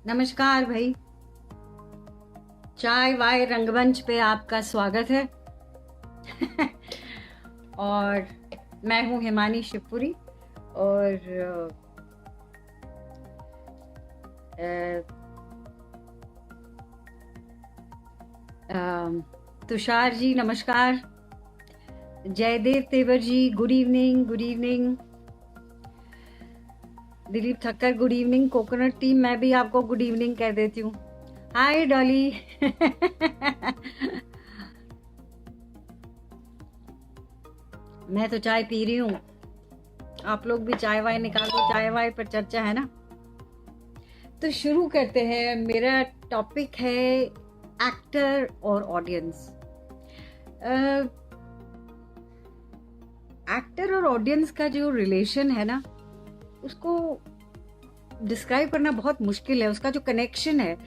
नमस्कार भाई। चाय वाय रंगमंच पे आपका स्वागत है। और मैं हूँ हिमानी शिवपुरी और तुषार जी नमस्कार, Jaydev Tewar ji good evening, good evening. Dilip Thakkar good evening. Coconut team मैं भी आपको गुड इवनिंग कह देती हूँ। हाय डॉली। मैं तो चाय पी रही हूँ, आप लोग भी चाय वाय निकालो, चाय वाय पर चर्चा है ना। तो शुरू करते हैं। मेरा टॉपिक है एक्टर और ऑडियंस। एक्टर और ऑडियंस का जो रिलेशन है ना, उसको डिस्क्राइब करना बहुत मुश्किल है। उसका जो कनेक्शन है,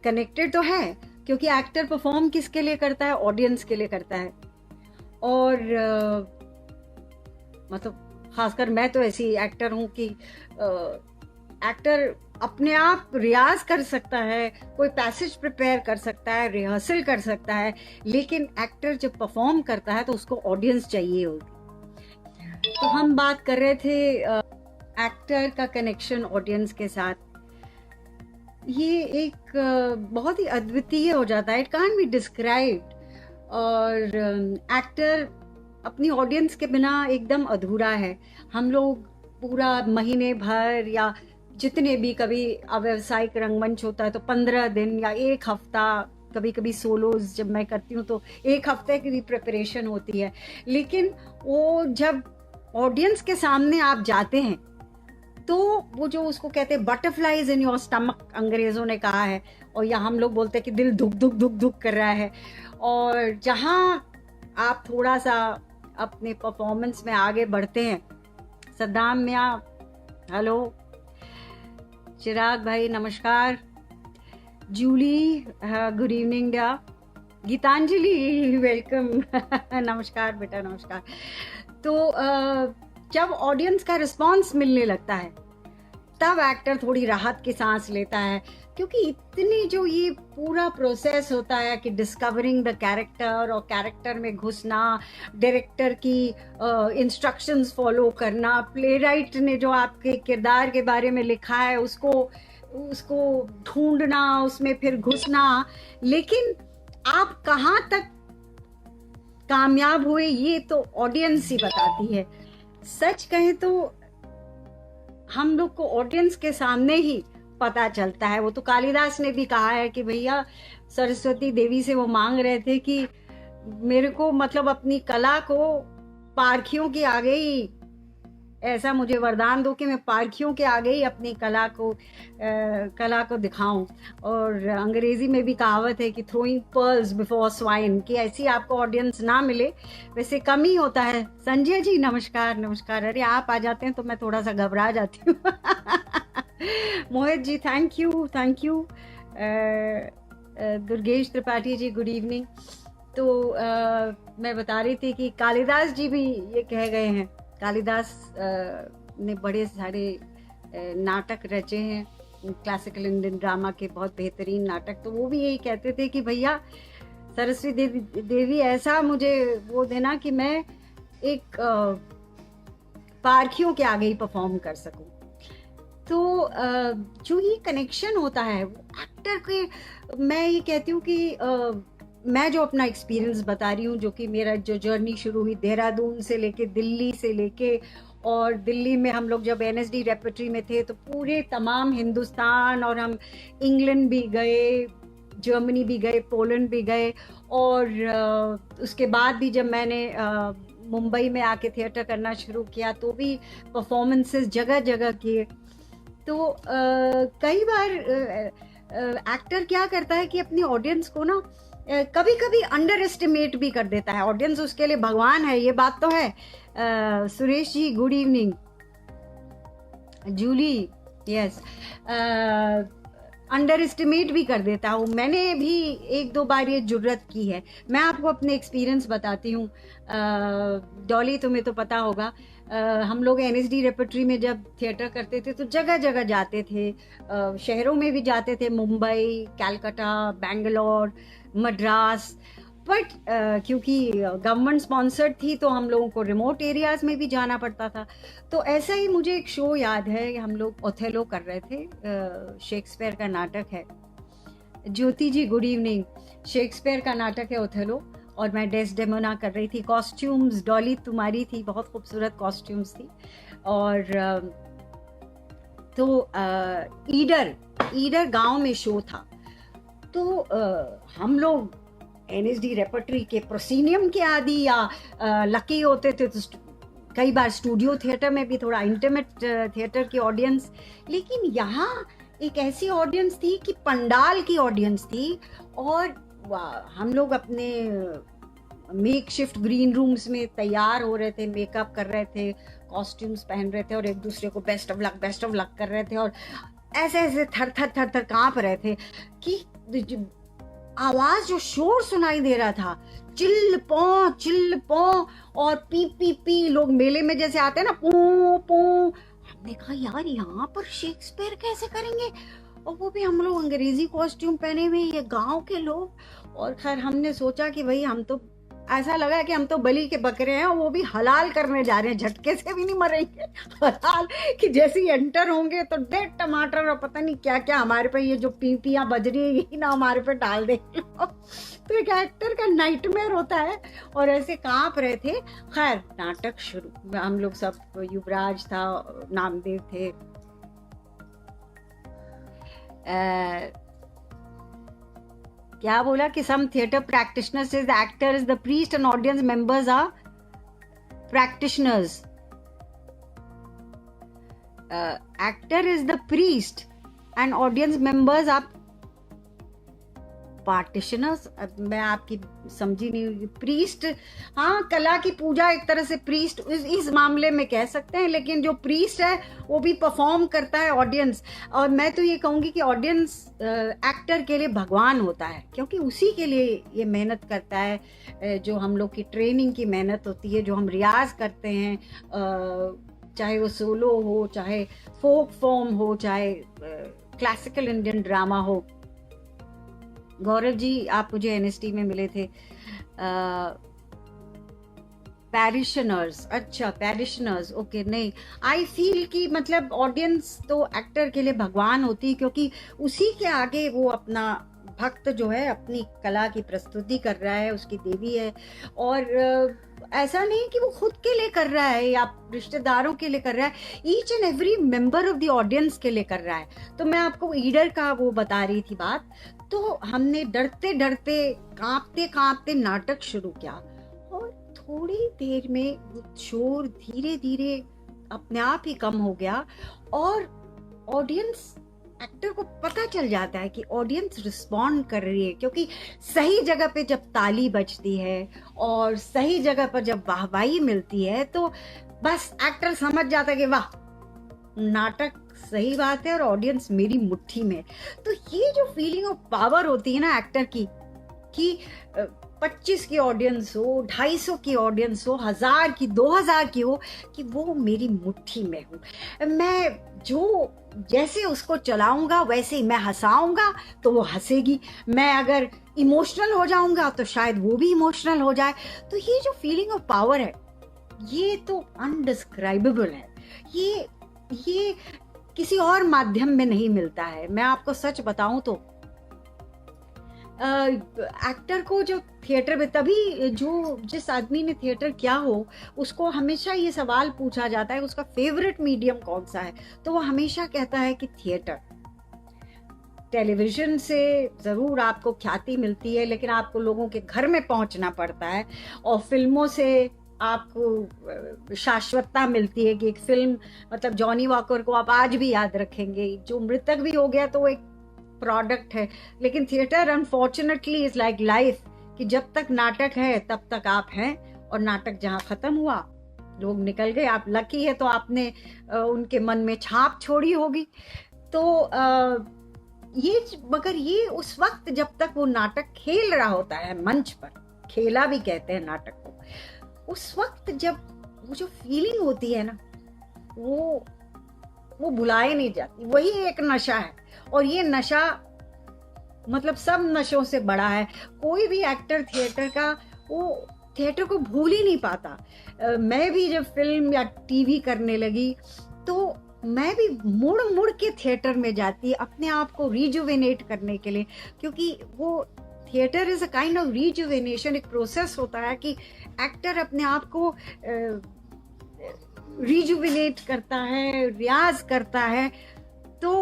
कनेक्टेड तो है क्योंकि एक्टर परफॉर्म किसके लिए करता है, ऑडियंस के लिए करता है। और मतलब खासकर मैं तो ऐसी एक्टर हूँ कि एक्टर अपने आप रियाज कर सकता है, कोई पैसेज प्रिपेयर कर सकता है, रिहर्सल कर सकता है, लेकिन एक्टर जब परफॉर्म करता है तो उसको ऑडियंस चाहिए होगी। तो हम बात कर रहे थे एक्टर का कनेक्शन ऑडियंस के साथ। ये एक बहुत ही अद्वितीय हो जाता है, इट कांट बी डिस्क्राइब्ड। और एक्टर अपनी ऑडियंस के बिना एकदम अधूरा है। हम लोग पूरा महीने भर या जितने भी, कभी अव्यवसायिक रंगमंच होता है तो 15 दिन या एक हफ्ता, कभी कभी सोलोज जब मैं करती हूँ तो एक हफ्ते की भी प्रिपरेशन होती है। लेकिन वो जब ऑडियंस के सामने आप जाते हैं तो वो जो उसको कहते हैं बटरफ्लाइज इन योर स्टमक, अंग्रेजों ने कहा है, और या हम लोग बोलते हैं कि दिल धुक धुक धुक धुक कर रहा है। और जहाँ आप थोड़ा सा अपने परफॉर्मेंस में आगे बढ़ते हैं, सद्दाम मियाँ हेलो, चिराग भाई नमस्कार, जूली गुड इवनिंग डिया, गीतांजलि वेलकम। नमस्कार बेटा, नमस्कार। तो जब ऑडियंस का रिस्पांस मिलने लगता है तब एक्टर थोड़ी राहत की सांस लेता है, क्योंकि इतनी जो ये पूरा प्रोसेस होता है कि डिस्कवरिंग द कैरेक्टर और कैरेक्टर में घुसना, डायरेक्टर की इंस्ट्रक्शंस फॉलो करना, प्ले राइट ने जो आपके किरदार के बारे में लिखा है उसको ढूंढना, उसमें फिर घुसना। लेकिन आप कहाँ तक कामयाब हुए ये तो ऑडियंस ही बताती है। सच कहें तो हम लोग को ऑडियंस के सामने ही पता चलता है। वो तो कालिदास ने भी कहा है कि भैया सरस्वती देवी से वो मांग रहे थे कि मेरे को मतलब अपनी कला को पारखियों के आगे ही, ऐसा मुझे वरदान दो कि मैं पारखियों के आगे ही अपनी कला को दिखाऊं। और अंग्रेजी में भी कहावत है कि थ्रोइंग पर्ल्स बिफोर स्वाइन, कि ऐसी आपको ऑडियंस ना मिले, वैसे कम ही होता है। संजय जी नमस्कार, नमस्कार। अरे आप आ जाते हैं तो मैं थोड़ा सा घबरा जाती हूँ। Mohit ji thank you, thank you. Durgesh Tripathi ji good evening. तो मैं बता रही थी कि कालिदास जी भी ये कह गए हैं। कालिदास ने बड़े सारे नाटक रचे हैं, क्लासिकल इंडियन ड्रामा के बहुत बेहतरीन नाटक। तो वो भी यही कहते थे कि भैया सरस्वती देवी ऐसा मुझे वो देना कि मैं एक पारखियों के आगे ही परफॉर्म कर सकूं। तो जो ये कनेक्शन होता है एक्टर के, मैं ये कहती हूँ कि मैं जो अपना एक्सपीरियंस बता रही हूँ, जो कि मेरा जो जर्नी शुरू हुई देहरादून से लेके, दिल्ली से लेके, और दिल्ली में हम लोग जब NSD रेपर्टरी में थे तो पूरे तमाम हिंदुस्तान, और हम इंग्लैंड भी गए, जर्मनी भी गए, पोलैंड भी गए, और उसके बाद भी जब मैंने मुंबई में आके थिएटर करना शुरू किया तो भी परफॉर्मेंसेस जगह जगह किए। तो कई बार एक्टर क्या करता है कि अपनी ऑडियंस को ना कभी कभी अंडर एस्टिमेट भी कर देता है। ऑडियंस उसके लिए भगवान है, ये बात तो है। Suresh ji good evening, Julie yes. Underestimate भी कर देता हूँ। मैंने भी एक दो बार ये जुर्रत की है। मैं आपको अपने एक्सपीरियंस बताती हूँ। डॉली, तुम्हें तो पता होगा, हम लोग एनएसडी रेपर्टरी में जब थिएटर करते थे तो जगह जगह जाते थे, शहरों में भी जाते थे, मुंबई, कलकत्ता, बेंगलोर, मद्रास। बट क्योंकि गवर्नमेंट स्पॉन्सर्ड थी तो हम लोगों को रिमोट एरियाज में भी जाना पड़ता था। तो ऐसा ही मुझे एक शो याद है, हम लोग ओथेलो कर रहे थे, शेक्सपियर का नाटक है। ज्योति जी गुड इवनिंग। शेक्सपियर का नाटक है ओथेलो, और मैं डेस्डेमोना कर रही थी। कॉस्ट्यूम्स डॉली तुम्हारी थी, बहुत खूबसूरत कॉस्ट्यूम्स थी। और तो ईडर गांव में शो था। तो हम लोग एनएसडी रेपर्टरी के प्रोसीनियम के आदि या लकी होते थे तो कई बार स्टूडियो थिएटर में भी थोड़ा इंटीमेट थिएटर की ऑडियंस। लेकिन यहाँ एक ऐसी ऑडियंस थी कि पंडाल की ऑडियंस थी, और हम लोग अपने मेक शिफ्ट ग्रीन रूम्स में तैयार हो रहे थे, मेकअप कर रहे थे, कॉस्ट्यूम्स पहन रहे थे, और एक दूसरे को बेस्ट ऑफ लक कर रहे थे, और ऐसे ऐसे थर थर कांप रहे थे कि आवाज जो शोर सुनाई दे रहा था, चिल्ल पौ, और पी पी पी, लोग मेले में जैसे आते हैं ना, पू पू। हमने कहा यार यहाँ पर शेक्सपियर कैसे करेंगे, और वो भी हम लोग अंग्रेजी कॉस्ट्यूम पहने हुए, ये गांव के लोग। और खैर हमने सोचा कि भाई हम तो, ऐसा लगा कि हम तो बलि के बकरे हैं, और वो भी हलाल करने जा रहे हैं, झटके से भी नहीं मरेंगे, हलाल कि जैसे ही एंटर होंगे तो डेढ़ टमाटर और पता नहीं क्या क्या हमारे पे, ये जो पीपियां बज रही है यही ना हमारे पे डाल देंगे। तो एक एक्टर का नाइटमेयर होता है, और ऐसे कांप रहे थे। खैर नाटक शुरू, हम लोग सब, युवराज था, नामदेव थे, क्या बोला कि some theater practitioners says the actor is the priest and audience members are practitioners. Actor is the priest and audience members are पार्टिशनर्स। मैं आपकी समझी नहीं। प्रीस्ट, हाँ, कला की पूजा एक तरह से प्रीस्ट इस मामले में कह सकते हैं, लेकिन जो प्रीस्ट है वो भी परफॉर्म करता है ऑडियंस। और मैं तो ये कहूँगी कि ऑडियंस एक्टर के लिए भगवान होता है, क्योंकि उसी के लिए ये मेहनत करता है, जो हम लोग की ट्रेनिंग की मेहनत होती है, जो हम रियाज करते हैं, चाहे वो सोलो हो, चाहे फोक फॉर्म हो, चाहे क्लासिकल इंडियन ड्रामा हो। गौरव जी, आप मुझे एनएसटी में मिले थे। पैरिशनर्स, अच्छा पैरिशनर्स, ओके। नहीं, आई फील कि मतलब ऑडियंस तो एक्टर के लिए भगवान होती है, क्योंकि उसी के आगे वो अपना भक्त जो है अपनी कला की प्रस्तुति कर रहा है, उसकी देवी है। और ऐसा नहीं कि वो खुद के लिए कर रहा है या रिश्तेदारों के लिए कर रहा है, each and every member of the audience के लिए कर रहा है। तो मैं आपको ईडर का वो बता रही थी बात। तो हमने डरते डरते, कांपते कांपते नाटक शुरू किया, और थोड़ी देर में शोर धीरे धीरे अपने आप ही कम हो गया, और ऑडियंस, एक्टर को पता चल जाता है कि ऑडियंस रिस्पॉन्ड कर रही है, क्योंकि सही जगह पे जब ताली बजती है और सही जगह पर जब वाहवाही मिलती है, तो बस एक्टर समझ जाता है कि वाह, नाटक सही बात है और ऑडियंस मेरी मुट्ठी में। तो ये जो फीलिंग ऑफ पावर होती है ना एक्टर की, कि 25 की ऑडियंस हो, 250 की ऑडियंस हो, 1000 की, 2000 की हो, कि वो मेरी मुट्ठी में हो, मैं जो जैसे उसको चलाऊंगा वैसे ही, मैं हंसाऊंगा तो वो हंसेगी, मैं अगर इमोशनल हो जाऊंगा तो शायद वो भी इमोशनल हो जाए। तो ये जो फीलिंग ऑफ पावर है, ये तो अनडिस्क्राइबेबल है। ये किसी और माध्यम में नहीं मिलता है। मैं आपको सच बताऊं तो एक्टर को जो थिएटर में, तभी जो जिस आदमी ने थिएटर किया हो उसको हमेशा ये सवाल पूछा जाता है उसका फेवरेट मीडियम कौन सा है, तो वो हमेशा कहता है कि थिएटर। टेलीविजन से ज़रूर आपको ख्याति मिलती है, लेकिन आपको लोगों के घर में पहुंचना पड़ता है, और फिल्मों से आपको शाश्वतता मिलती है कि एक फिल्म, मतलब जॉनी वॉकर को आप आज भी याद रखेंगे, जो मृतक भी हो गया तो वो एक प्रोडक्ट है। लेकिन theatre unfortunately is like life, कि जब तक नाटक है तब तक आप हैं, और नाटक जहां खत्म हुआ, लोग निकल गए, आप लकी है तो आपने उनके मन में छाप छोड़ी होगी। तो मगर ये उस वक्त जब तक वो नाटक खेल रहा होता है मंच पर, खेला भी कहते हैं नाटक को, उस वक्त जब वो जो फीलिंग होती है ना, वो भुलाए नहीं जाती। वही एक नशा है, और ये नशा मतलब सब नशों से बड़ा है। कोई भी एक्टर थिएटर का वो थिएटर को भूल ही नहीं पाता। मैं भी जब फिल्म या टीवी करने लगी तो मैं भी मुड़ मुड़ के थिएटर में जाती अपने आप को रिजुवेनेट करने के लिए, क्योंकि वो theatre is a kind of rejuvenation. एक प्रोसेस होता है कि एक्टर अपने आप को रिजुवेनेट करता है, रियाज करता है। तो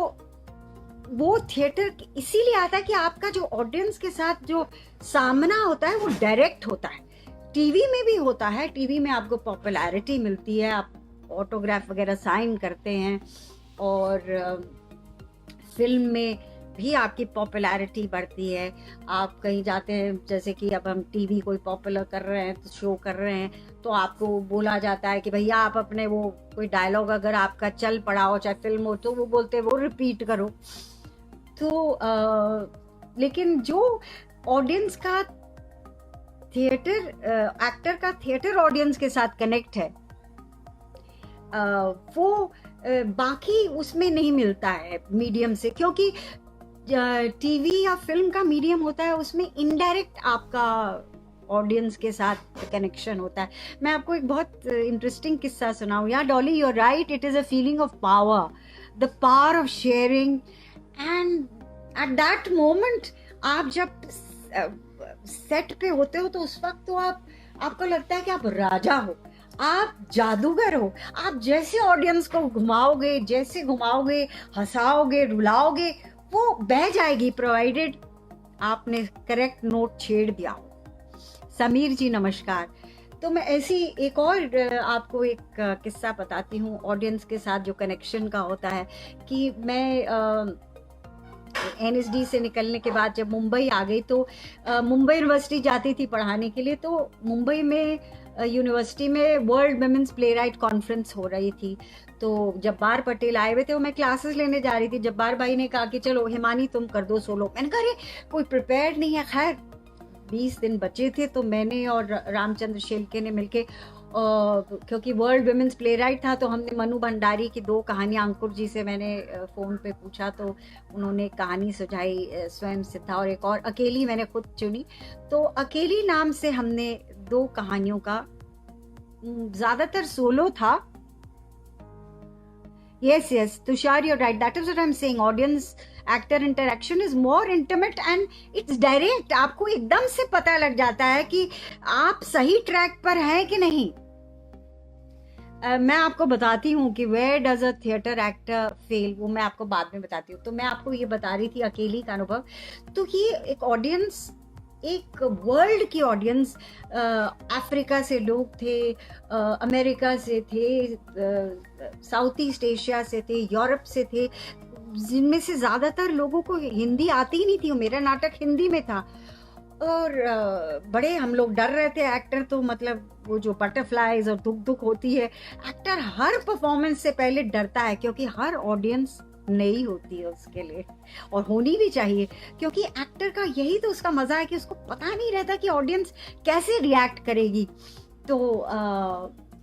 वो थिएटर इसीलिए आता है कि आपका जो ऑडियंस के साथ जो सामना होता है वो डायरेक्ट होता है। टीवी में भी होता है, टीवी में आपको पॉपुलैरिटी मिलती है, आप ऑटोग्राफ वगैरह साइन करते हैं, और फिल्म में भी आपकी पॉपुलैरिटी बढ़ती है। आप कहीं जाते हैं, जैसे कि अब हम टीवी कोई पॉपुलर कर रहे हैं, तो शो कर रहे हैं, तो आपको बोला जाता है कि भैया आप अपने वो कोई डायलॉग अगर आपका चल पड़ा हो, चाहे फिल्म हो, तो वो बोलते हैं वो रिपीट करो। तो लेकिन जो ऑडियंस का थिएटर, एक्टर का थिएटर ऑडियंस के साथ कनेक्ट है, वो बाकी उसमें नहीं मिलता है मीडियम से, क्योंकि टीवी या फिल्म का मीडियम होता है, उसमें इनडायरेक्ट आपका ऑडियंस के साथ कनेक्शन होता है। मैं आपको एक बहुत इंटरेस्टिंग किस्सा सुनाऊं। Yeah Dolly, you are right, it is a feeling of power, the power of sharing, and at that moment आप जब सेट पे होते हो तो उस वक्त तो आपको लगता है कि आप राजा हो, आप जादूगर हो। आप जैसे ऑडियंस को घुमाओगे, जैसे घुमाओगे, हंसाओगे, रुलाओगे, वो बह जाएगी, प्रोवाइडेड आपने करेक्ट नोट छेड़ दिया हो। समीर जी नमस्कार। तो मैं ऐसी एक और आपको एक किस्सा बताती हूँ ऑडियंस के साथ जो कनेक्शन का होता है। कि मैं NSD से निकलने के बाद जब मुंबई आ गई, तो मुंबई यूनिवर्सिटी जाती थी पढ़ाने के लिए। तो मुंबई में यूनिवर्सिटी में world women's playwright conference हो रही थी। तो जब्बार पटेल आए हुए थे, मैं क्लासेस लेने जा रही थी। जब्बार भाई ने कहा कि चलो हिमानी तुम कर दो सोलो। मैंने कहा अरे कोई प्रिपेयर्ड नहीं है। खैर 20 दिन बचे थे, तो मैंने और रामचंद्र शेलके ने मिलके, क्योंकि वर्ल्ड वुमेन्स प्ले राइट था, तो हमने मनु भंडारी की 2 कहानियां, अंकुर जी से मैंने फ़ोन पे पूछा तो उन्होंने कहानी सुझाई स्वयं सिद्धा, और एक और अकेली मैंने खुद चुनी। तो अकेली नाम से हमने 2 कहानियों का, ज़्यादातर सोलो था। Yes, Tushar, you're right. That is what I'm saying. Audience-actor interaction is more intimate and it's direct. आपको एकदम से पता लग जाता है कि आप सही ट्रैक पर हैं कि नहीं। मैं आपको बताती हूँ कि where does a theater actor fail, वो मैं आपको बाद में बताती हूँ। तो मैं आपको ये बता रही थी अकेली का अनुभव। तो ये एक ऑडियंस, एक वर्ल्ड की ऑडियंस, अफ्रीका से लोग थे, अमेरिका से थे, साउथ ईस्ट एशिया से थे, यूरोप से थे, जिनमें से ज़्यादातर लोगों को हिंदी आती ही नहीं थी। मेरा नाटक हिंदी में था, और बड़े हम लोग डर रहे थे। एक्टर तो मतलब वो जो बटरफ्लाइज और दुख होती है, एक्टर हर परफॉर्मेंस से पहले डरता है, क्योंकि हर ऑडियंस नई होती है उसके लिए, और होनी भी चाहिए, क्योंकि एक्टर का यही तो उसका मजा है कि उसको पता नहीं रहता कि ऑडियंस कैसे रिएक्ट करेगी। तो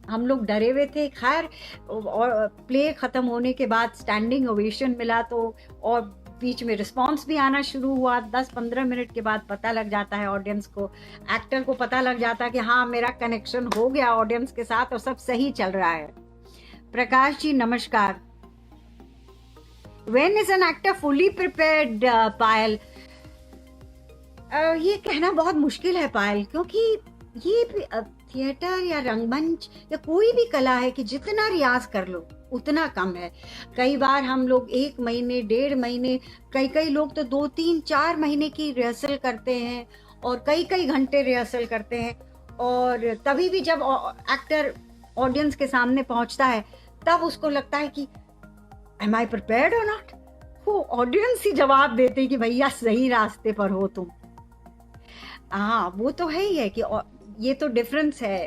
हम लोग डरे हुए थे। खैर और प्ले खत्म होने के बाद स्टैंडिंग ओवेशन मिला, तो और बीच में रिस्पॉन्स भी आना शुरू हुआ। 10-15 मिनट के बाद पता लग जाता है ऑडियंस को, एक्टर को पता लग जाता है कि हाँ मेरा कनेक्शन हो गया ऑडियंस के साथ और सब सही चल रहा है। प्रकाश जी नमस्कार। When is an actor fully prepared, पायल? ये कहना बहुत मुश्किल है पायल, क्योंकि ये थिएटर या रंगमंच या कोई भी कला है कि जितना रियाज कर लो उतना कम है। कई बार हम लोग 1 महीने, 1.5 महीने, कई लोग तो 2-3-4 महीने की रिहर्सल करते हैं, और कई घंटे रिहर्सल करते हैं, और तभी भी जब एक्टर ऑडियंस के सामने पहुंचता है तब उसको लगता है कि Am I prepared or not? वो ऑडियंस ही जवाब देते कि भैया सही रास्ते पर हो तुम। हाँ वो तो है ही है कि ये तो डिफरेंस है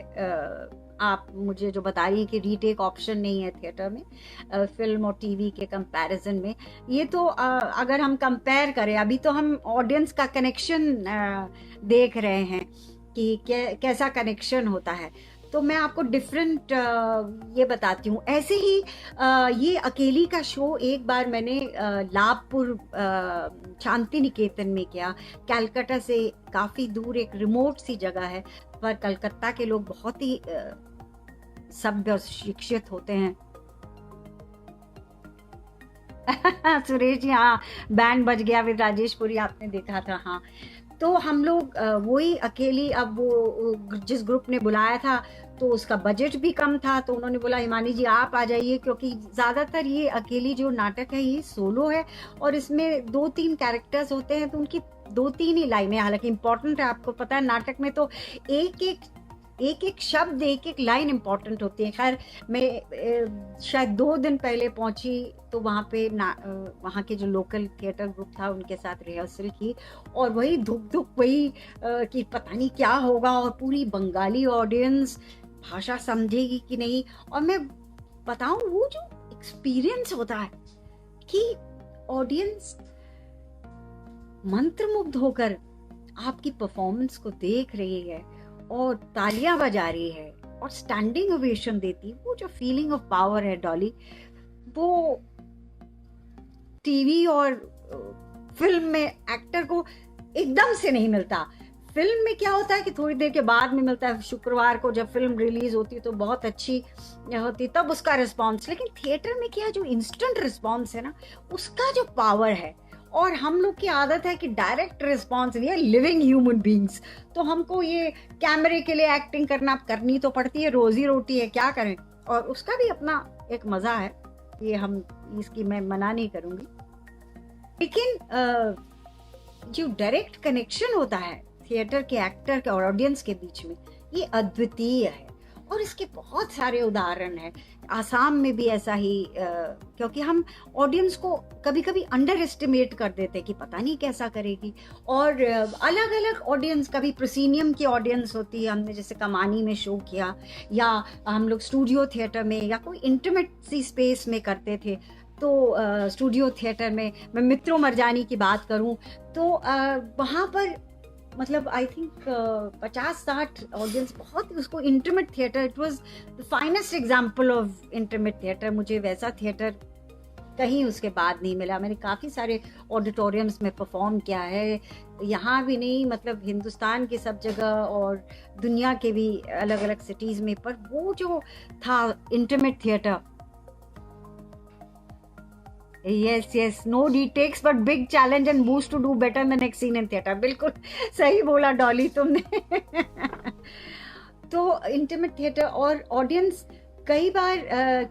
आप मुझे जो बता रही हैं कि रीटेक ऑप्शन नहीं है थिएटर में फिल्म और टीवी के कंपैरिजन में, ये तो अगर हम कंपेयर करें, अभी तो हम ऑडियंस का कनेक्शन देख रहे हैं कि कैसा कनेक्शन होता है। तो मैं आपको डिफरेंट ये बताती हूँ। ऐसे ही ये अकेली का शो एक बार मैंने लाभपुर शांति निकेतन में किया। कलकत्ता से काफ़ी दूर एक रिमोट सी जगह है, पर कलकत्ता के लोग बहुत ही सभ्य और शिक्षित होते हैं। सुरेश जी, हाँ, बैंड बज गया विद राजेश पुरी, आपने देखा था। हाँ, तो हम लोग वही अकेली, अब वो जिस ग्रुप ने बुलाया था तो उसका बजट भी कम था, तो उन्होंने बोला हिमानी जी आप आ जाइए, क्योंकि ज़्यादातर ये अकेली जो नाटक है ये सोलो है और इसमें 2-3 कैरेक्टर्स होते हैं, तो उनकी 2-3 ही लाइनें हालांकि इम्पोर्टेंट है। आपको पता है नाटक में तो एक शब्द, एक लाइन इम्पोर्टेंट होती है। खैर मैं शायद 2 दिन पहले पहुंची, तो वहाँ पे वहाँ के जो लोकल थिएटर ग्रुप था उनके साथ रिहर्सल की, और वही धुक वही कि पता नहीं क्या होगा, और पूरी बंगाली ऑडियंस भाषा समझेगी कि नहीं। और मैं बताऊं, वो जो एक्सपीरियंस होता है कि ऑडियंस मंत्रमुग्ध होकर आपकी परफॉर्मेंस को देख रही है और तालियां बजा रही है और स्टैंडिंग ओवेशन देती है, वो जो फीलिंग ऑफ पावर है डॉली, वो टीवी और फिल्म में एक्टर को एकदम से नहीं मिलता। फिल्म में क्या होता है कि थोड़ी देर के बाद में मिलता है, शुक्रवार को जब फिल्म रिलीज होती है तो बहुत अच्छी होती तब उसका रिस्पॉन्स, लेकिन थिएटर में क्या जो इंस्टेंट रिस्पॉन्स है ना, उसका जो पावर है, और हम लोग की आदत है कि direct response, we are living human beings, तो हमको ये कैमरे के लिए एक्टिंग करनी तो पड़ती है, रोजी रोटी है, क्या करें, और उसका भी अपना एक मजा है, ये हम इसकी मैं मना नहीं करूंगी। लेकिन जो डायरेक्ट कनेक्शन होता है थिएटर के एक्टर के और ऑडियंस के बीच में, ये अद्वितीय है, और इसके बहुत सारे उदाहरण हैं। आसाम में भी ऐसा ही, क्योंकि हम ऑडियंस को कभी कभी अंडर एस्टिमेट कर देते हैं कि पता नहीं कैसा करेगी, और अलग अलग ऑडियंस, कभी प्रोसीनियम की ऑडियंस होती है, हमने जैसे कमानी में शो किया, या हम लोग स्टूडियो थिएटर में या कोई इंटीमेट सी स्पेस में करते थे, तो स्टूडियो थिएटर में मैं मित्रों मरजानी की बात करूं तो वहाँ पर मतलब आई थिंक 50-60 ऑडियंस, बहुत उसको intimate theatre, it was the finest example of intimate theatre. मुझे वैसा थिएटर कहीं उसके बाद नहीं मिला। मैंने काफ़ी सारे ऑडिटोरियम्स में परफॉर्म किया है, यहाँ भी नहीं, मतलब हिंदुस्तान की सब जगह और दुनिया के भी अलग अलग सिटीज़ में, पर वो जो था intimate theatre, yes, no retakes but big challenge and boost to do better in the next scene in theater। बिल्कुल सही बोला डॉली तुमने। तो इंटीमेट थिएटर और ऑडियंस कई बार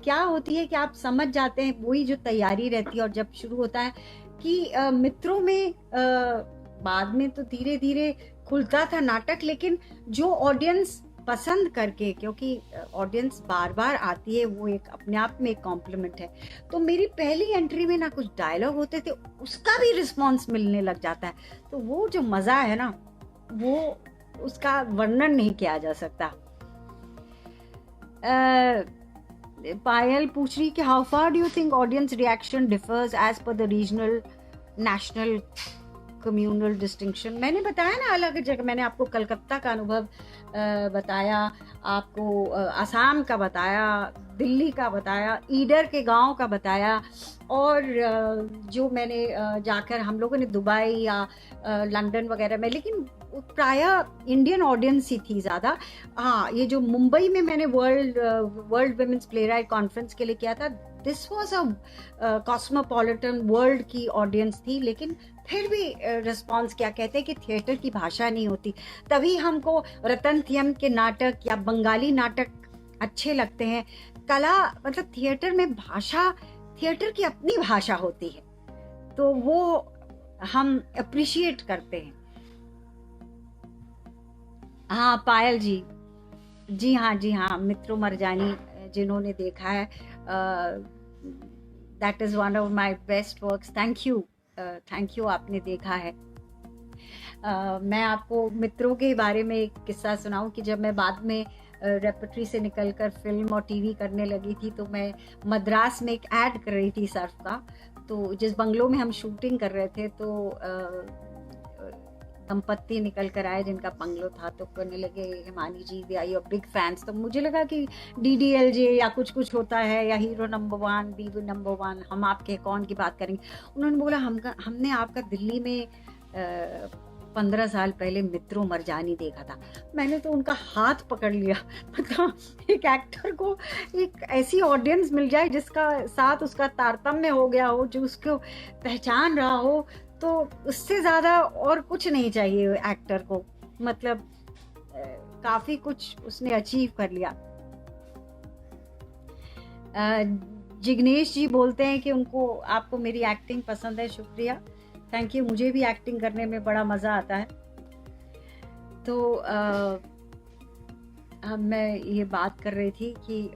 क्या होती है कि आप समझ जाते हैं, वही जो तैयारी रहती है, और जब शुरू होता है कि मित्रों में बाद में तो धीरे धीरे खुलता था नाटक, लेकिन जो ऑडियंस पसंद करके, क्योंकि ऑडियंस बार बार आती है, वो एक अपने आप में एक कॉम्प्लीमेंट है। तो मेरी पहली एंट्री में ना कुछ डायलॉग होते थे, उसका भी रिस्पॉन्स मिलने लग जाता है, तो वो जो मजा है ना, वो उसका वर्णन नहीं किया जा सकता। पायल पूछ रही कि how far do you think audience reaction differs as per the regional, national, communal distinction. मैंने बताया ना अलग जगह, मैंने आपको कलकत्ता का अनुभव बताया, आपको आसाम का बताया, दिल्ली का बताया, ईडर के गांव का बताया, और जो मैंने जाकर हम लोगों ने दुबई या लंदन वगैरह में, लेकिन प्रायः इंडियन ऑडियंस ही थी ज़्यादा। हाँ, ये जो मुंबई में मैंने world women's play right conference के लिए किया था, this was a cosmopolitan world की ऑडियंस थी, लेकिन फिर भी रिस्पॉन्स क्या कहते हैं कि थिएटर की भाषा नहीं होती, तभी हमको रतन थियम के नाटक या बंगाली नाटक अच्छे लगते हैं। कला मतलब थिएटर में भाषा, थिएटर की अपनी भाषा होती है, तो वो हम अप्रिशिएट करते हैं। हाँ पायल जी, जी हाँ, मित्रों मरजानी जिन्होंने देखा है, that is one of my best works. Thank you, आपने देखा है। मैं आपको मित्रों के बारे में एक किस्सा सुनाऊं कि जब मैं बाद में रेपर्टरी से निकलकर फिल्म और टीवी करने लगी थी, तो मैं मद्रास में एक ऐड कर रही थी सर्फ का। तो जिस बंगलो में हम शूटिंग कर रहे थे, तो दंपत्ति निकल कर आए जिनका बंगलो था, तो कहने लगे Himani ji they are your big fans. तो मुझे लगा कि DDLJ या कुछ कुछ होता है, या हीरो नंबर 1, बीवी नंबर 1, हम आपके कौन की बात करेंगे। उन्होंने बोला हमने आपका दिल्ली में 15 साल पहले मित्रों मरजानी देखा था। मैंने तो उनका हाथ पकड़ लिया। मतलब एक एक्टर को एक ऐसी ऑडियंस मिल जाए जिसका साथ उसका तारतम्य हो गया हो, जो उसको पहचान रहा हो, तो उससे ज़्यादा और कुछ नहीं चाहिए एक्टर को। मतलब काफ़ी कुछ उसने अचीव कर लिया। जिग्नेश जी बोलते हैं कि उनको आपको मेरी एक्टिंग पसंद है। शुक्रिया, थैंक यू। मुझे भी एक्टिंग करने में बड़ा मज़ा आता है। तो मैं ये बात कर रही थी कि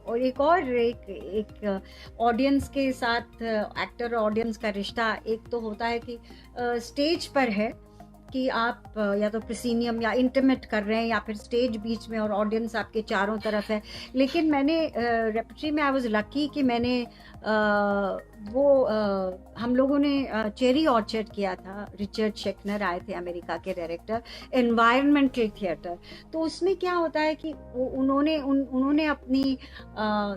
और एक ऑडियंस के साथ एक्टर और ऑडियंस का रिश्ता एक तो होता है कि स्टेज पर है कि आप या तो प्रोसीनियम या इंटीमेट कर रहे हैं, या फिर स्टेज बीच में और ऑडियंस आपके चारों तरफ है। लेकिन मैंने रेपर्टरी में आई वाज लकी कि मैंने हम लोगों ने चेरी ऑर्चर्ड किया था। रिचर्ड शेकनर आए थे, अमेरिका के डायरेक्टर, एनवायरमेंटल थिएटर। तो उसमें क्या होता है कि उन्होंने अपनी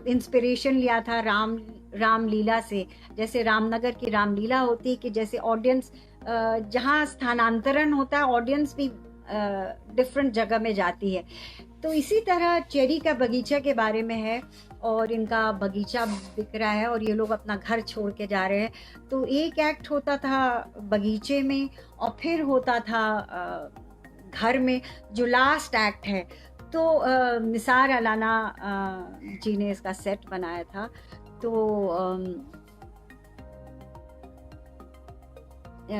इंस्पिरेशन लिया था रामलीला से। जैसे रामनगर की रामलीला होती है कि जैसे ऑडियंस जहाँ स्थानांतरण होता है, ऑडियंस भी डिफरेंट जगह में जाती है। तो इसी तरह चेरी का बगीचा के बारे में है, और इनका बगीचा बिक रहा है और ये लोग अपना घर छोड़ के जा रहे हैं। तो एक एक्ट होता था बगीचे में, और फिर होता था घर में, जो लास्ट एक्ट है। तो निसार अलाना जी ने इसका सेट बनाया था। तो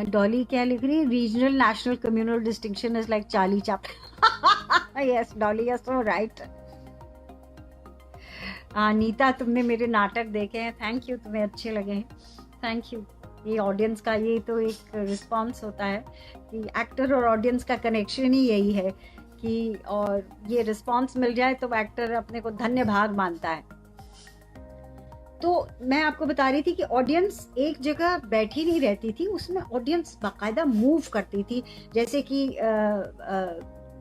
डॉली क्या लिख रही है? Regional, national, communal distinction is like Charlie Chaplin. Yes Dolly, yes so right. Nita, तुमने मेरे नाटक देखे हैं, थैंक यू, तुम्हें अच्छे लगे हैं, थैंक यू। ये ऑडियंस का ये तो एक रिस्पॉन्स होता है कि एक्टर और ऑडियंस का कनेक्शन ही यही है कि, और ये रिस्पॉन्स मिल जाए तो एक्टर अपने को धन्य भाग मानता है। तो मैं आपको बता रही थी कि ऑडियंस एक जगह बैठी नहीं रहती थी, उसमें ऑडियंस बाकायदा मूव करती थी। जैसे कि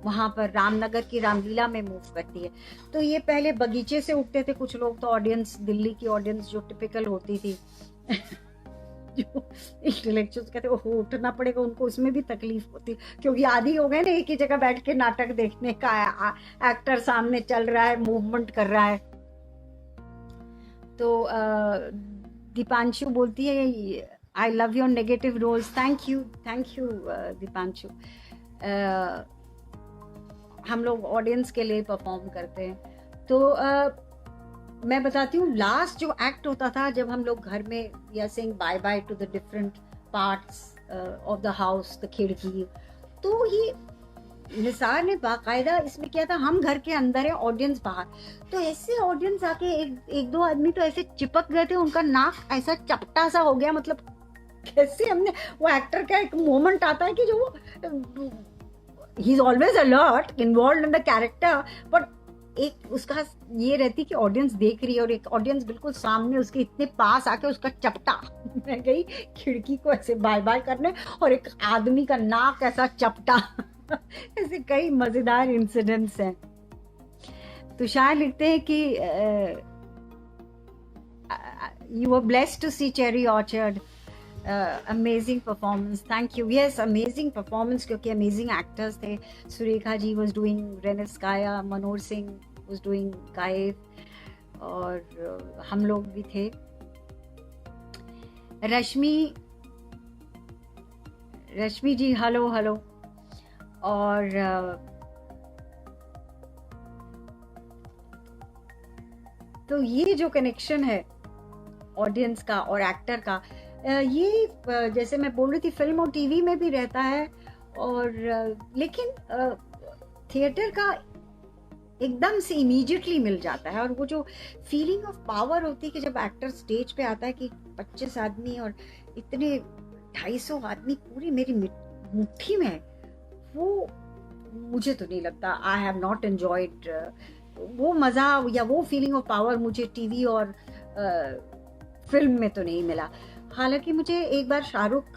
वहाँ पर रामनगर की रामलीला में मूव करती है। तो ये पहले बगीचे से उठते थे कुछ लोग, तो ऑडियंस, दिल्ली की ऑडियंस जो टिपिकल होती थी जो इंटेलेक्चुअल्स कहते हैं उठना पड़ेगा, उनको उसमें भी तकलीफ होती, क्योंकि आदि हो गए ना एक ही जगह बैठ के नाटक देखने का। एक्टर सामने चल रहा है, मूवमेंट कर रहा है। तो दीपांशु बोलती है I love your negative roles. Thank you Deepanshu. हम लोग ऑडियंस के लिए परफॉर्म करते हैं। तो मैं बताती हूँ, लास्ट जो एक्ट होता था जब हम लोग घर में we are saying bye bye to the different parts of the house, the खिड़की, तो ये निसार ने बाकायदा इसमें किया था। हम घर के अंदर है, ऑडियंस बाहर, तो ऐसे ऑडियंस आके एक दो आदमी तो ऐसे चिपक गए थे, उनका नाक ऐसा चपटा सा हो गया। मतलब कैसे हमने, वो एक्टर का एक मोमेंट आता है कि जो he is always alert, involve in the character, but एक उसका ये रहती कि ऑडियंस देख रही है, और एक ऑडियंस बिल्कुल सामने उसके इतने पास आके उसका चपटा, मैं गई खिड़की को ऐसे बाय बाय करने, और एक आदमी का नाक ऐसा चपटा। ऐसे कई मजेदार इंसिडेंट्स हैं। तुषार लिखते हैं कि you were blessed to see cherry orchard, amazing performance. Thank you. Yes, amazing performance, क्योंकि अमेजिंग एक्टर्स थे। Surekha ji was doing Ranevskaya, Manohar Singh was doing Gaev, और हम लोग भी थे। Rashmi ji hello hello. और तो ये जो कनेक्शन है ऑडियंस का और एक्टर का, ये जैसे मैं बोल रही थी फिल्म और टीवी में भी रहता है, और लेकिन थिएटर का एकदम से इमीडिएटली मिल जाता है। और वो जो फीलिंग ऑफ पावर होती है कि जब एक्टर स्टेज पे आता है कि 25 आदमी और इतने 250 आदमी पूरी मेरी मुट्ठी में है, मुझे तो नहीं लगता, आई हैव नॉट एंजॉयड वो मज़ा या वो फीलिंग ऑफ पावर मुझे टीवी और फिल्म में तो नहीं मिला। हालांकि मुझे एक बार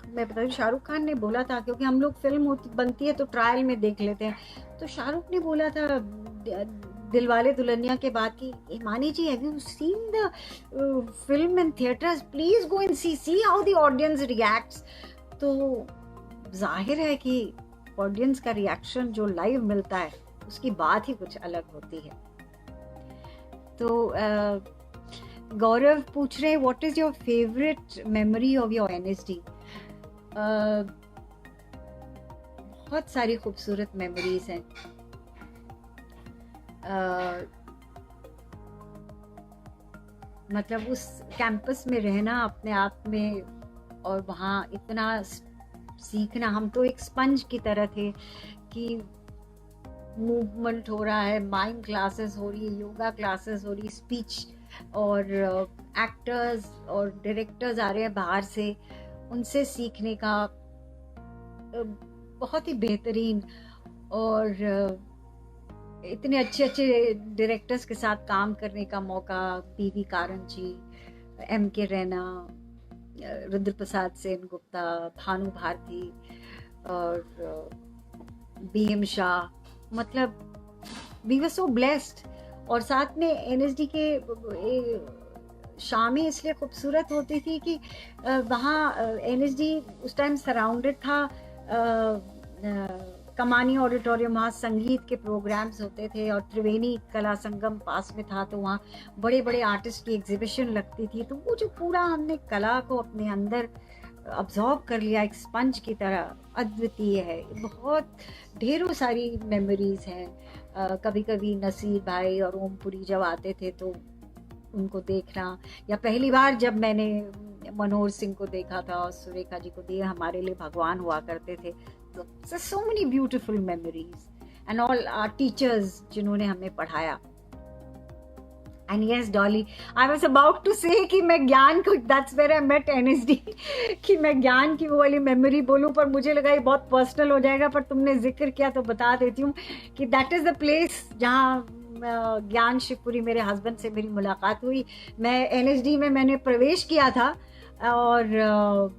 मैं बता रही, शाहरुख खान ने बोला था, क्योंकि हम लोग फिल्म बनती है तो ट्रायल में देख लेते हैं, तो शाहरुख ने बोला था दिलवाले दुल्हनिया के बाद की, Himani ji have you seen the film in theatres, please go and see how the audience reacts. तो जाहिर है कि ऑडियंस का रिएक्शन जो लाइव मिलता है उसकी बात ही कुछ अलग होती है। तो गौरव पूछ रहे what is your favourite memory of your NSD. बहुत सारी खूबसूरत मेमोरीज हैं। मतलब उस कैंपस में रहना अपने आप में, और वहाँ इतना सीखना, हम तो एक स्पंज की तरह थे कि मूवमेंट हो रहा है, माइंड क्लासेस हो रही है, योगा क्लासेस हो रही, स्पीच, और एक्टर्स और डायरेक्टर्स आ रहे हैं बाहर से, उनसे सीखने का बहुत ही बेहतरीन, और इतने अच्छे अच्छे डायरेक्टर्स के साथ काम करने का मौका, पीवी कारन जी, एम के रैना, रुद्र प्रसाद सेन गुप्ता, भानु भारती और बीएम शाह, मतलब वी वर सो ब्लेस्ड। और साथ में एनएसडी के शामें इसलिए खूबसूरत होती थी कि वहाँ एनएसडी उस टाइम सराउंडेड था कमानी ऑडिटोरियम, वहाँ संगीत के प्रोग्राम्स होते थे, और त्रिवेणी कला संगम पास में था, तो वहाँ बड़े बड़े आर्टिस्ट की एग्जीबिशन लगती थी। तो वो जो पूरा हमने कला को अपने अंदर अब्जॉर्ब कर लिया एक स्पंज की तरह, अद्वितीय है। बहुत ढेरों सारी मेमोरीज हैं। कभी कभी नसीर भाई और ओमपुरी जब आते थे तो उनको देखना, या पहली बार जब मैंने मनोहर सिंह को देखा था और सुरेखा जी को दिए, हमारे लिए भगवान हुआ करते थे। तो so many beautiful memories and all our teachers जिन्होंने हमें पढ़ाया। And yes, Dolly, I was about to say कि मैं ज्ञान को, that's where I met NSD, कि मैं ज्ञान की वो वाली मेमोरी बोलूं, पर मुझे लगा ये बहुत पर्सनल हो जाएगा, पर तुमने जिक्र किया तो बता देती हूँ कि that is the place जहाँ ज्ञान शिवपुरी, मेरे हस्बैंड से मेरी मुलाकात हुई। मैं NSD में मैंने प्रवेश किया था और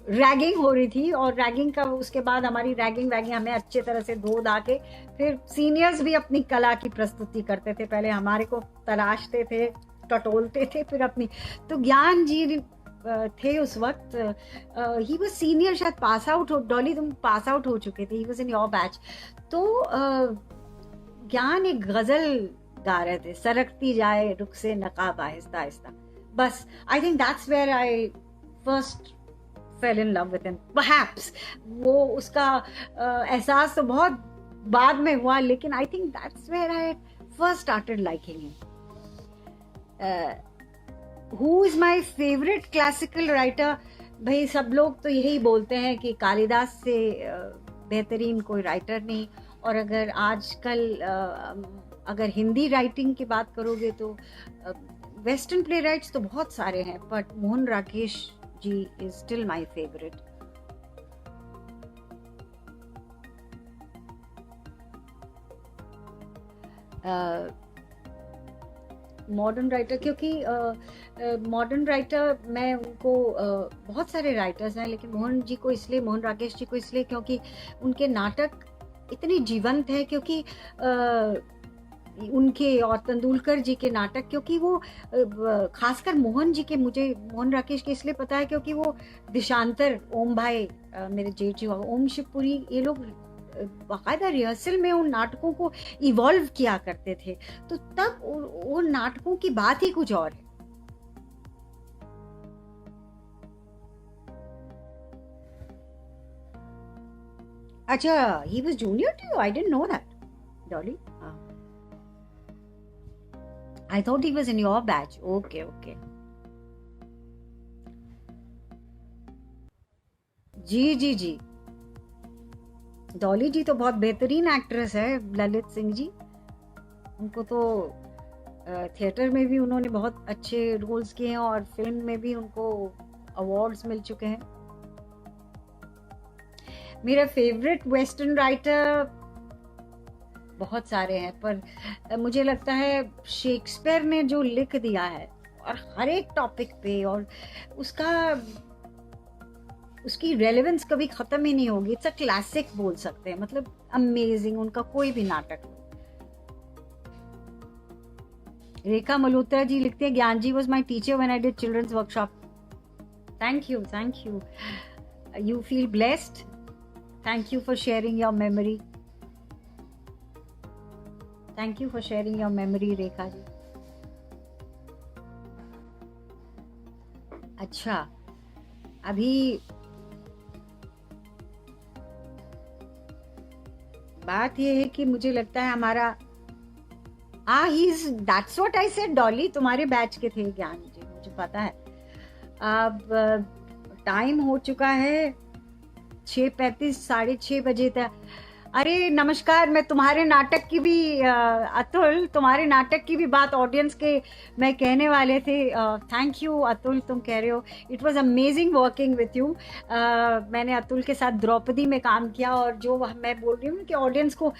रैगिंग हो रही थी, और रैगिंग का उसके बाद हमारी रैगिंग हमें अच्छे तरह से धो धा के, फिर सीनियर्स भी अपनी कला की प्रस्तुति करते थे, पहले हमारे को तराशते थे, टटोलते थे, फिर अपनी, तो ज्ञान जी थे उस वक्त, ही वाज सीनियर, शायद पास आउट हो, डॉली तुम पास आउट हो चुके थे, he was in your batch. तो ज्ञान एक गजल गा रहे थे, सरकती जाए रुख से नकाब आहिस्ता आहिस्ता, बस I think that's where I first fell in love with him. Perhaps वो उसका एहसास तो बहुत बाद में हुआ, लेकिन I think that's where I first started liking him. Who is my favorite classical writer? भाई सब लोग तो यही बोलते हैं कि कालिदास से बेहतरीन कोई राइटर नहीं, और अगर आजकल अगर हिंदी राइटिंग की बात करोगे तो वेस्टर्न प्ले राइट्स तो बहुत सारे हैं, but Mohan Rakesh ji is still my favorite. Modern writer, क्योंकि मॉडर्न राइटर मैं उनको बहुत सारे राइटर्स हैं, लेकिन मोहन जी को इसलिए, मोहन राकेश जी को इसलिए क्योंकि उनके नाटक इतने जीवंत है, क्योंकि उनके और तेंदुलकर जी के नाटक, क्योंकि वो खासकर मोहन जी के, मुझे मोहन राकेश के इसलिए पता है क्योंकि वो देशांतर, ओम भाई मेरे जेठ जी, ओम शिवपुरी, ये लोग बाकायदा रिहर्सल में उन नाटकों को इवॉल्व किया करते थे, तो तब वो नाटकों की बात ही कुछ और है। अच्छा, he was junior to you? I didn't know that, Dolly. I thought he was in your batch. Okay, okay. जी जी जी, डॉली जी तो बहुत बेहतरीन एक्ट्रेस है, ललित सिंह जी, उनको तो थिएटर में भी उन्होंने बहुत अच्छे रोल्स किए हैं, और फिल्म में भी उनको अवार्ड्स मिल चुके हैं। मेरा फेवरेट वेस्टर्न राइटर बहुत सारे हैं, पर मुझे लगता है शेक्सपियर ने जो लिख दिया है और हर एक टॉपिक पे, और उसका उसकी रेलेवेंस कभी खत्म ही नहीं होगी। इट्स अ क्लासिक बोल सकते हैं, मतलब अमेजिंग उनका कोई भी नाटक। रेखा मल्होत्रा जी लिखते हैं, Gyan ji was my teacher when I did children's workshop. Thank you, thank you. You feel blessed. Thank you for sharing your memory. Thank you for sharing your memory Rekha ji. अच्छा, अभी बात ये है कि मुझे लगता है हमारा that's what I said Dolly, तुम्हारे बैच के थे ज्ञान जी, मुझे पता है। अब टाइम हो चुका है 6:35, 6:30 बजे तक। अरे नमस्कार, मैं तुम्हारे नाटक की भी अतुल, तुम्हारे नाटक की भी बात ऑडियंस के मैं कहने वाले थे। थैंक यू अतुल, तुम कह रहे हो it was amazing working with you. मैंने अतुल के साथ द्रौपदी में काम किया, और जो मैं बोल रही हूँ कि ऑडियंस को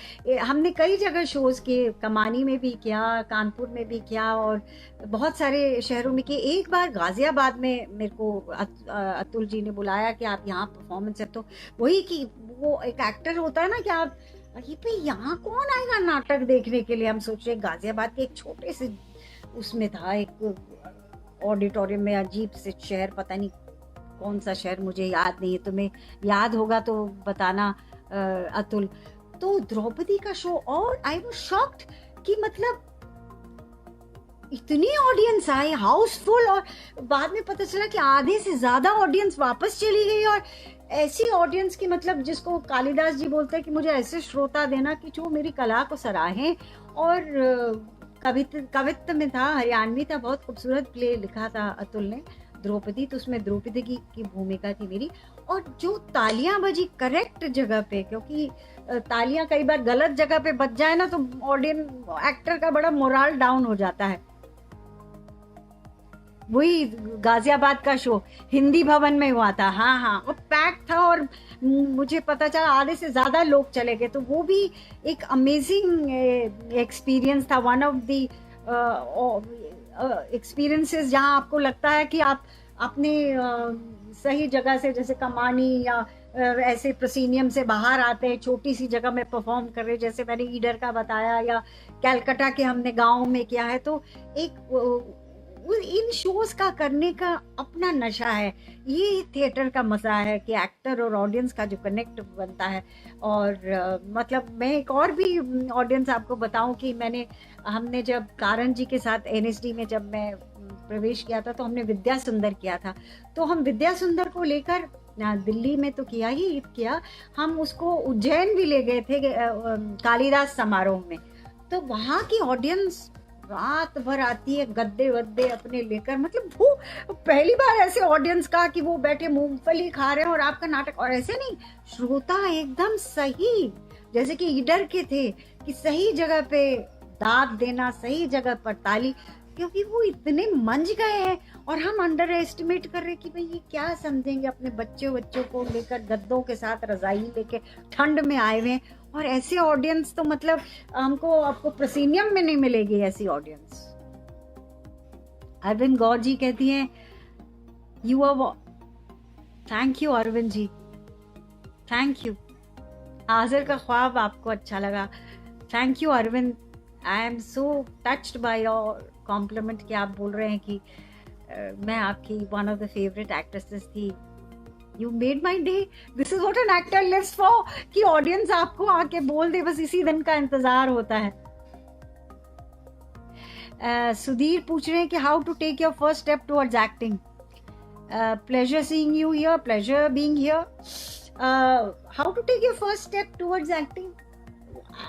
हमने कई जगह शोज़ किए, कमानी में भी किया, कानपुर में भी किया, और बहुत सारे शहरों में किए। एक बार गाजियाबाद में मेरे को अतुल जी ने बुलाया कि आप यहाँ परफॉर्मेंस है, तो वही कि वो एक एक्टर होता है ना कि आप अरे भाई यहाँ कौन आएगा नाटक देखने के लिए। हम सोच रहे गाजियाबाद के एक छोटे से उसमें था, एक ऑडिटोरियम में, अजीब से शहर, पता नहीं कौन सा शहर, मुझे याद नहीं है, तुम्हें याद होगा तो बताना अतुल। तो द्रौपदी का शो, और आई वाज शॉक्ड कि मतलब इतनी ऑडियंस आई, हाउसफुल, और बाद में पता चला कि आधे से ज्यादा ऑडियंस वापस चली गई। और ऐसी ऑडियंस की, मतलब जिसको कालिदास जी बोलते हैं कि मुझे ऐसे श्रोता देना कि जो मेरी कला को सराहें। और कवित्व में था, हरियाणवी था, बहुत खूबसूरत प्ले लिखा था अतुल ने, द्रौपदी, तो उसमें द्रौपदी की भूमिका थी मेरी। और जो तालियां बजी करेक्ट जगह पे, क्योंकि तालियां कई बार गलत जगह पे बज जाए ना तो ऑडियंस, एक्टर का बड़ा मोरल डाउन हो जाता है। वही गाजियाबाद का शो हिंदी भवन में हुआ था, हाँ हाँ, और पैक था, और मुझे पता चला आधे से ज्यादा लोग चले गए। तो वो भी एक अमेजिंग एक्सपीरियंस था, वन ऑफ द एक्सपीरियंसेस जहाँ आपको लगता है कि आप अपने सही जगह से, जैसे कमानी या ऐसे प्रोसीनियम से बाहर आते हैं, छोटी सी जगह में परफॉर्म कर रहे, जैसे मैंने ईडर का बताया, या कैलकाटा के हमने गांव में किया है। तो एक इन शोज का करने का अपना नशा है, ये थिएटर का मजा है कि एक्टर और ऑडियंस का जो कनेक्ट बनता है। और मतलब मैं एक और भी ऑडियंस आपको बताऊं कि हमने जब कारण जी के साथ एनएसडी में जब मैं प्रवेश किया था, तो हमने विद्या सुंदर किया था। तो हम विद्या सुंदर को लेकर दिल्ली में तो किया ही किया, हम उसको उज्जैन भी ले गए थे कालिदास समारोह में। तो वहाँ की ऑडियंस रात भर आती है, गद्दे वद्दे अपने लेकर, मतलब वो पहली बार ऐसे ऑडियंस का कि वो बैठे मूंगफली खा रहे हैं और आपका नाटक, और ऐसे नहीं, श्रोता एकदम सही, जैसे कि ईडर के थे, कि सही जगह पे दाद देना, सही जगह पर ताली, क्योंकि वो इतने मंझ गए हैं। और हम अंडर एस्टिमेट कर रहे कि भाई ये क्या समझेंगे, अपने बच्चों को लेकर गद्दों के साथ रजाई लेके ठंड में आए हुए हैं। और ऐसे ऑडियंस तो मतलब आपको प्रोसीनियम में नहीं मिलेगी ऐसी ऑडियंस। अरविंद गौर जी कहती हैं you are, thank you Arvind ji, thank you. हाजिर का ख्वाब आपको अच्छा लगा, thank you Arvind. I am so touched by your compliment कि आप बोल रहे हैं कि मैं आपकी one of the favourite actresses थी। You made my day. This is what an actor lives for, कि ऑडियंस आपको आके बोल दे, बस इसी दिन का इंतजार होता है। सुधीर पूछ रहे हैं कि how to take your first step towards acting. Pleasure seeing you here, pleasure being here. How to take your first step towards acting.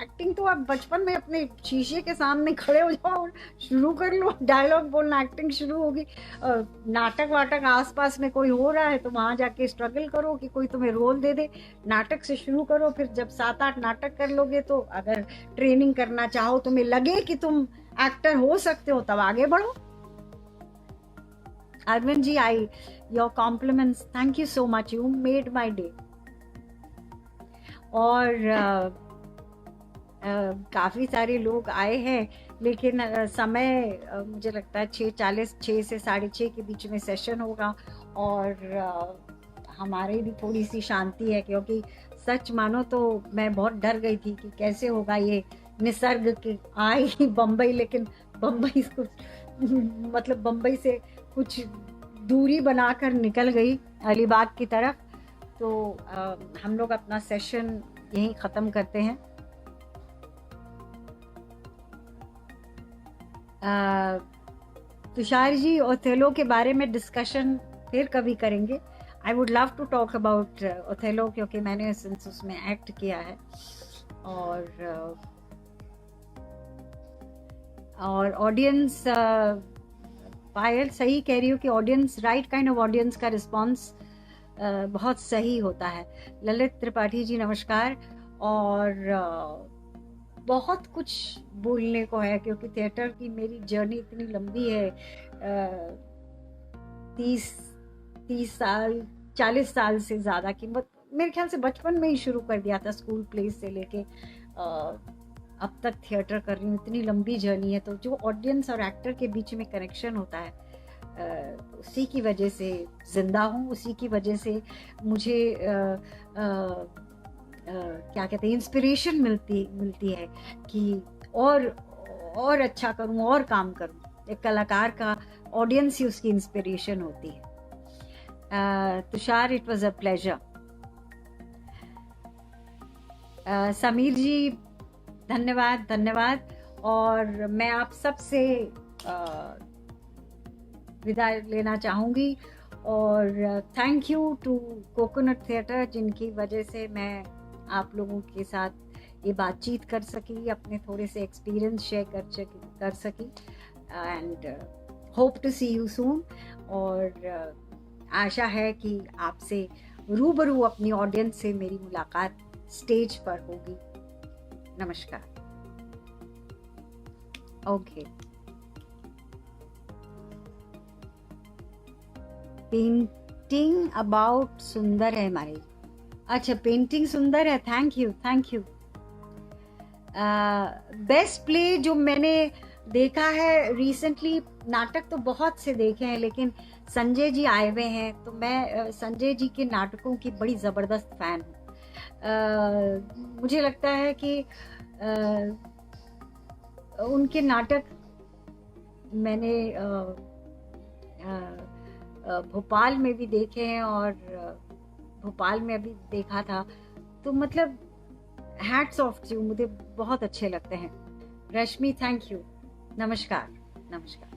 Acting तो आप बचपन में अपने शीशे के सामने खड़े हो जाओ और शुरू कर लो, डायलॉग बोलना, एक्टिंग शुरू होगी। नाटक वाटक आसपास में कोई हो रहा है तो वहां जाके स्ट्रगल करो कि कोई तुम्हें रोल दे दे, नाटक से शुरू करो। फिर जब 7-8 नाटक कर लोगे तो अगर ट्रेनिंग करना चाहो, तुम्हें लगे कि तुम एक्टर हो सकते हो, तब आगे बढ़ो। Arvind ji, your compliments, thank you so much, you made my day. और काफ़ी सारे लोग आए हैं, लेकिन समय मुझे लगता है 6:40, 6 से 6:30 के बीच में सेशन होगा। और हमारे भी थोड़ी सी शांति है, क्योंकि सच मानो तो मैं बहुत डर गई थी कि कैसे होगा ये निसर्ग के आई बम्बई, लेकिन बम्बई को मतलब बम्बई से कुछ दूरी बनाकर निकल गई अलीबाग की तरफ। तो हम लोग अपना सेशन यहीं ख़त्म करते हैं। तुषार जी, ओथेलो के बारे में डिस्कशन फिर कभी करेंगे। I would love to talk about Othello, क्योंकि मैंने सिंस उसमें एक्ट किया है। और ऑडियंस, पायल सही कह रही हो कि audience, right kind of audience का रिस्पांस बहुत सही होता है। ललित त्रिपाठी जी नमस्कार। और बहुत कुछ बोलने को है, क्योंकि थिएटर की मेरी जर्नी इतनी लंबी है। 30 साल, 40 साल से ज़्यादा की, मेरे ख्याल से बचपन में ही शुरू कर दिया था, स्कूल प्ले से लेके अब तक थिएटर कर रही हूँ। इतनी लंबी जर्नी है, तो जो ऑडियंस और एक्टर के बीच में कनेक्शन होता है, उसी की वजह से जिंदा हूँ, उसी की वजह से मुझे क्या कहते हैं, इंस्पिरेशन मिलती है कि और अच्छा करूँ, और काम करूँ। एक कलाकार का ऑडियंस ही उसकी इंस्पिरेशन होती है। Tushar, it was a pleasure. Sameer ji धन्यवाद, धन्यवाद। और मैं आप सबसे विदा लेना चाहूँगी। और thank you to coconut theatre, जिनकी वजह से मैं आप लोगों के साथ ये बातचीत कर सकी, अपने थोड़े से एक्सपीरियंस शेयर कर सकी। And hope to see you soon. और आशा है कि आपसे रूबरू अपनी ऑडियंस से मेरी मुलाकात स्टेज पर होगी। नमस्कार। ओके। पेंटिंग अबाउट सुंदर है हमारी। अच्छा, पेंटिंग सुंदर है, thank you, thank you. Best play जो मैंने देखा है रिसेंटली, नाटक तो बहुत से देखे हैं, लेकिन संजय जी आए हुए हैं, तो मैं संजय जी के नाटकों की बड़ी ज़बरदस्त फैन हूँ। मुझे लगता है कि उनके नाटक मैंने भोपाल में भी देखे हैं, और भोपाल में अभी देखा था, तो मतलब हैट्स ऑफ टू, मुझे बहुत अच्छे लगते हैं। रश्मि, थैंक यू। नमस्कार, नमस्कार।